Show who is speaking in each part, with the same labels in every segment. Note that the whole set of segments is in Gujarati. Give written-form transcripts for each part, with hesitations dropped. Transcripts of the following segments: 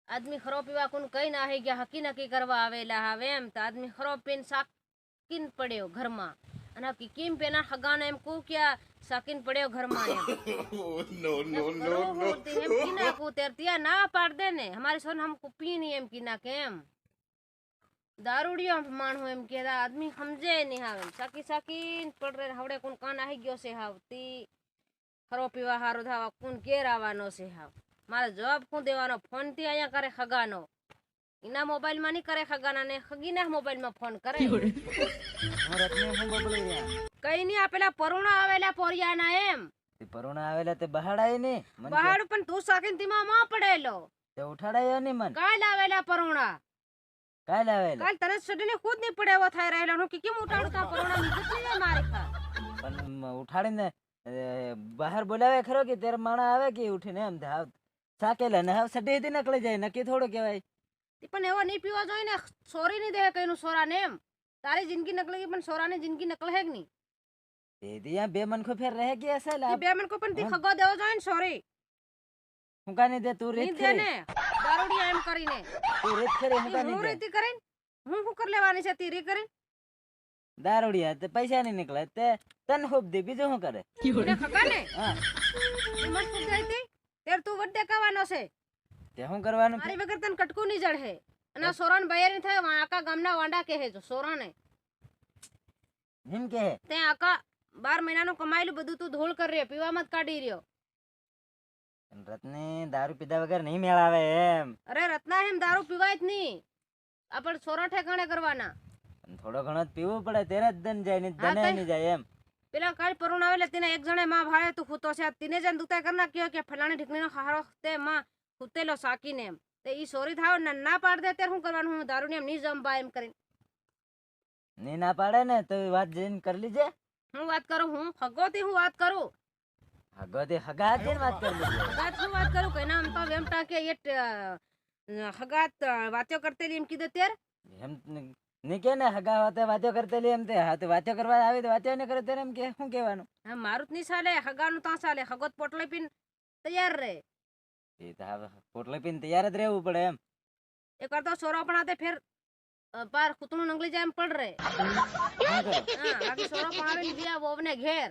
Speaker 1: આદમી ખરો પીવા કોણ કઈ ના હે ગયા હકી નકી કરવા આવેલા હવે એમ તો આદમી ખરો પીને સાકીન પડ્યો ઘરમાં અને કિમ પેના હગાને એમ કુ ક્યાં સાકીન પડ્યો ઘરમાં એમ
Speaker 2: नो नो नो नो
Speaker 1: એમ કી નાખું તેર ત્યાં ના પાડ દે ને हमारे सोन हमको पी नहीं एम की नाके एम दारूडियो माणो एम के आदमी समझे नहीं हावे साकी साकी पड़ रे हवड़े कोन कान आई गयो से हावती खरो पीवा हारो धावा कोन केर आवવાનો છે હાવ મારે જવાબ કોણ દેવાનો ફોન થી આયા કરે ખગાનો इना मोबाइल में नहीं करे खगाना ने खगीना मोबाइल में फोन करे कई नहीं आपेला परुणा आवेला पोरियाना एम
Speaker 3: પરુણા આવેલા તે બહાડાય ને
Speaker 1: બહાડ પણ તું સાકીન તીમાં માં પડેલો
Speaker 3: તે ઉઠાડાયો ને મન
Speaker 1: કાલ આવેલા પરુણા
Speaker 3: કાલ આવેલા
Speaker 1: કાલ તરત સડીને ખુદ ની પડે એવો થઈ રહેલો હું કે કેમ ઉઠાડું તા પરુણા ની કેટલી મારે ખા
Speaker 3: પણ ઉઠાડીને બહાર બોલાવે ખરો કે તેર માણા આવે કે ઉઠીને એમ થાવ સાકેલા ને હાવ સડેથી નકળી જાય નક્કી થોડો કહેવાય
Speaker 1: પણ એવો નહીં પીવા જોઈએ ને સોરી નહીં દે કઈનું સોરા ને એમ તારી જિંદગી નકળી પણ સોરાની જિંદગી નકળ હે કે નહીં
Speaker 3: તે દિયા બે મન કો ફેર રહે કે અસલ
Speaker 1: ઈ બે મન કો પણ તી ખગો દેવો જોઈએ ને સોરી
Speaker 3: હું કાને દે તું રીત
Speaker 1: નહીં દે ને દારૂડિયા એમ કરીને
Speaker 3: તું રીત ખરી હું કાને
Speaker 1: હું
Speaker 3: દે
Speaker 1: રીતિ કરીને હું કર લેવાની છે તીરી કરીને
Speaker 3: દારૂડિયા તે પૈસા નહીં નીકળે તે તન ખૂબ દે બીજું શું કરે
Speaker 1: એને ખગા ને
Speaker 3: હા
Speaker 1: ઈ મત ખૂબ દેતી તેર તું વડ દેખાવાનો છે
Speaker 3: તે શું કરવાનું
Speaker 1: મારી વગર તને કટકું નહીં જડે અને સોરાન બૈર ની થાય આકા ગામના વાંડા કહે જો સોરાને
Speaker 3: એમ કે
Speaker 1: તે આકા 12 મહિનાનું કમાયેલું બધું તું ધોળ કરી રહ્યો પીવામાં જ કાઢી રહ્યો
Speaker 3: રત્ની દારૂ પીધા વગર નહીં મેળાવે એમ
Speaker 1: અરે રત્ના એમ દારૂ પીવાય જ નહીં આપણે સોરા ઠેકાણે કરવાના
Speaker 3: થોડો ઘણો જ પીવું પડે ત્યારે જ દન જાય ને દને નહીં જાય એમ
Speaker 1: પેલા કાલ પરુણ આવેલે તેને એક જણે માં ભાડે તું ખૂતો છે તીને જન દુતાય કરના કયો કે ફલાણી ઢીકણીનો હારો તે માં ખૂતેલો સાકીને એમ તે ઈ સોરી થાવ ના પાડ દે ત્યારે શું કરવાનું હું દારૂ ને એમ નહીં જમવા એમ કરીને
Speaker 3: ની ના પાડે ને તો વાત જઈને કરી લીજે
Speaker 1: હું વાત કરું હું હગોથી હું વાત કરું
Speaker 3: હગોથી હગાત જઈને વાત કરી લીજે
Speaker 1: હગાત હું વાત કરું કે ના આમ તો વેમટા કે એ હગાત વાતો કરતેલી એમ કીધું ત્યારે
Speaker 3: એમ ની કે ને હગા વાતે વાતો કરતેલી એમ તે હા તો વાતો કરવા આવી તો વાતો ને કરે ત્યારે એમ કે શું કહેવાનું
Speaker 1: હા મારું જ નહીં ચાલે હગાનું ત્યાં ચાલે હગોત પોટલે પીને તૈયાર રહે
Speaker 3: એ તો હવે પોટલે પીને તૈયાર જ રહેવું પડે એમ
Speaker 1: એક વાર તો સોરો પણ હાથે ફેર પાર કૂતણું નંગલી જાય એમ પડ રે હા બાકી સોરો પણ આવીને ગયા વોવને ઘેર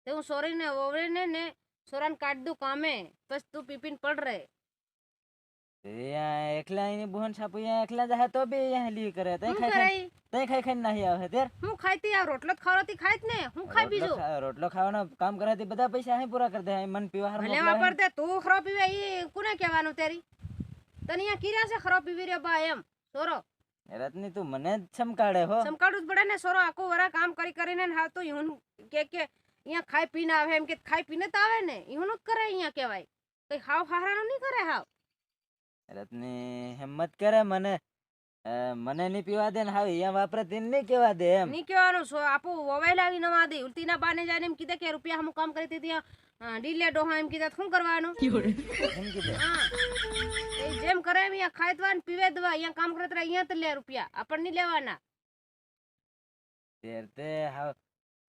Speaker 1: તે હું સોરીને વોવને ને સોરાને કાઢ દઉં કામે બસ તું પીપીને પડ રે
Speaker 3: અહીંયા એકલા એની બુહન છાપુ અહીંયા એકલા જાય તો બી અહીંયા લી કરે તઈ
Speaker 1: હું
Speaker 3: ખાઈ
Speaker 1: કરાઈ
Speaker 3: ખાઈ ખાઈ નહીં આવે તેર
Speaker 1: હું ખાઈતી આ રોટલો ખાવતી ખાઈ જ ને હું ખાઈ બીજું
Speaker 3: રોટલો ખાવાનો કામ કરાતી બધા પૈસા અહીં પૂરા કરી દે અહીં મન પીવા હાર
Speaker 1: ભલે વાપરતે તું ખરો પીવે ઈ કોને કહેવાનું તેરી તને અહીંયા કીરા છે ખરો પીવી રહ્યો બા એમ સોરો
Speaker 3: રત્ની તું મને જ ચમકાડે હો
Speaker 1: ચમકાડવું જ પડે ને સોરો આખું વરા કામ કરી કરીને ને હાવ તો ઈહું કે અહીંયા ખાઈ પીને આવે એમ કે ખાઈ પીને તો આવે ને ઈહું જ કરે અહીંયા કહેવાય કઈ હાવ હારાનું નહીં કરે હાવ
Speaker 3: રત્ની હિંમત કરે મને મને નહીં પીવા દે ને હાવ અહીંયા વાપરે તેને નહીં કેવા દે એમ
Speaker 1: નહીં કહેવાનું આપું વવાઈ લાવી નવા દે ઉલતીના બાને જાય એમ કીધે કે રૂપિયા હમ કામ કરી ત્યાં ડીલે ડોહા એમ કીધા શું કરવાનું
Speaker 3: એમ કીધે
Speaker 1: હા એ જેમ કરે એમ અહીંયા ખાઈ દવા ને પીવે દવા અહીંયા કામ કરે અહીંયા તો લે રૂપિયા આપણને નહીં લેવાના
Speaker 3: તે હાવ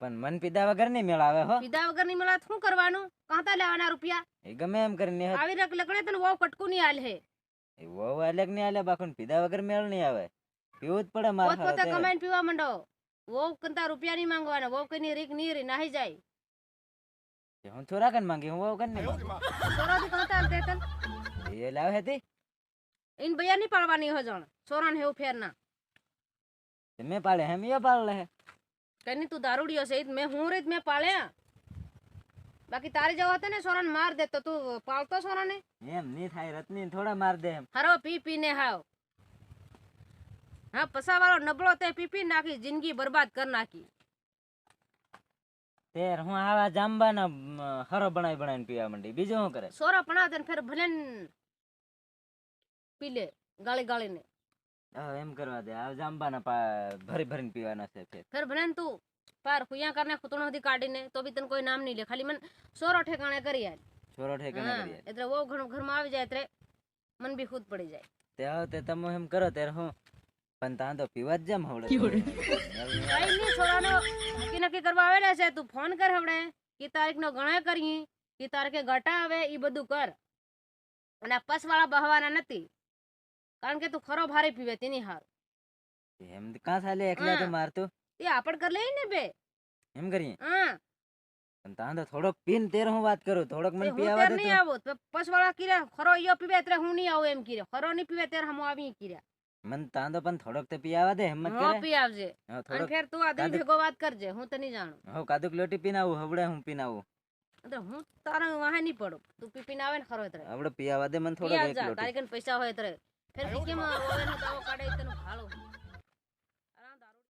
Speaker 3: પણ મન પીધા વગર નહીં મેળાવે હો
Speaker 1: પીધા વગર નહીં મળે શું કરવાનું કાંતા લેવાના રૂપિયા
Speaker 3: એ ગમે એમ કરીને
Speaker 1: આવી લકડે તને બહુ કટકું નહીં હાલ હે
Speaker 3: એવો અલગ નહીં હાલે બાકુન પીધા વગર મેળ નહીં આવે પીવું જ પડે મારે
Speaker 1: પોતે કમાઈને પીવા માંડો વહુ કરતા રૂપિયા નહીં માંગવાના વહુ કઈ રીક નહીં નાહી જાય
Speaker 3: હું થોડા કન માંગી હું કન નહીં
Speaker 1: સોરાથી કાંતા હાલ તેતન
Speaker 3: એ લાવે હતી
Speaker 1: ઇન ભૈયા નહીં પાડવાની હજણ સોરાન હેવું ફેરના
Speaker 3: મેં પાડે હે મેં પાડ લે
Speaker 1: કઈ નહીં તું દારૂડિયો છે મેં હું રીત મેં પાળ્યા બાકી તારી જવા હતા ને સોરાને માર દે તો તું પાળતો સોરાને
Speaker 3: એમ નહીં થાય રત્ની થોડા માર દે એમ
Speaker 1: હરો પી પીને હાવ હા પસાવાળો નબળો તે પી પી નાખી જિંદગી બરબાદ કરી નાખી
Speaker 3: તેર હું આવા જાંબાના હરો બનાવી બનાવીને પીવા માંડી બીજું શું કરે
Speaker 1: સોરા પણ દે ફેર ભલે પી લે ગાળી ગાળીને
Speaker 3: એમ કરવા દે આ જાંબાના ભરી ભરીને પીવાના છે
Speaker 1: ફેર ભલે તું પાર ખુયા કરને ખૂતણો સુધી કાઢીને તો બી તને કોઈ નામ નહીં લે ખાલી મન સોરો ઠેકાણે કરી આલ
Speaker 3: છોરો ઠેકાણે કરીએ
Speaker 1: એટલે બહુ ઘણું ઘરમાં આવી જાય એટલે મન બી ખુદ પડી જાય
Speaker 3: તે આવ તે તમે એમ કરો ત્યારે હું પણ તાં તો પીવા જ જમ હવડે
Speaker 1: કઈ નહીં છોરાનો નક્કી કરવા આવે છે તું ફોન કર હવડે કે તારીખ નો ગણાય કરી કે તારીખે ઘટા આવે ઈ બધું કર અને આ પસ વાળા બહવાના નથી, કારણ કે તું ખરો ભારે પીવે તેની હાર
Speaker 3: એમ કાં ચાલે એકલા તો
Speaker 1: હા.
Speaker 3: મારતો
Speaker 1: એ આપડ કર લઈ ને બે.
Speaker 3: એમ કરીએ
Speaker 1: હા
Speaker 3: પણ તાં તો થોડોક પીન તેર હું વાત કરું, થોડોક
Speaker 1: તે
Speaker 3: મને
Speaker 1: હું
Speaker 3: પીવા
Speaker 1: તેર
Speaker 3: દે
Speaker 1: નહીં
Speaker 3: તું.
Speaker 1: આવું તો પસ વાળા કીરે ખરો ઈયો પીવે ત્યારે હું નહીં આવું એમ કીરે, ખરો નહીં પીવે ત્યારે હમ આવી કીરે.
Speaker 3: મને તાં તો પણ થોડોક તો પીવા દે, હિંમત
Speaker 1: હો
Speaker 3: કરે.
Speaker 1: પી આવજે.
Speaker 3: હા,
Speaker 1: અને
Speaker 3: થોડોક
Speaker 1: ફેર તું આ દિલ
Speaker 3: કાદુ-
Speaker 1: ભેગો વાત કરજે, હું તો નહીં જાણું.
Speaker 3: હો કાદુક લોટી પીને આવું, હવડે હું પીને આવું.
Speaker 1: એટલે હું તારા વાહે નહીં પડું, તું પીપીને આવે ને ખરો ત્યારે
Speaker 3: હવડે પીવા દે મને
Speaker 1: પી
Speaker 3: થોડોક એક
Speaker 1: આવજા,
Speaker 3: લોટી.
Speaker 1: તારી કન પૈસા હોય ત્યારે ફેર કેમ રોવે ને દાવો કાઢે તને ભાળું.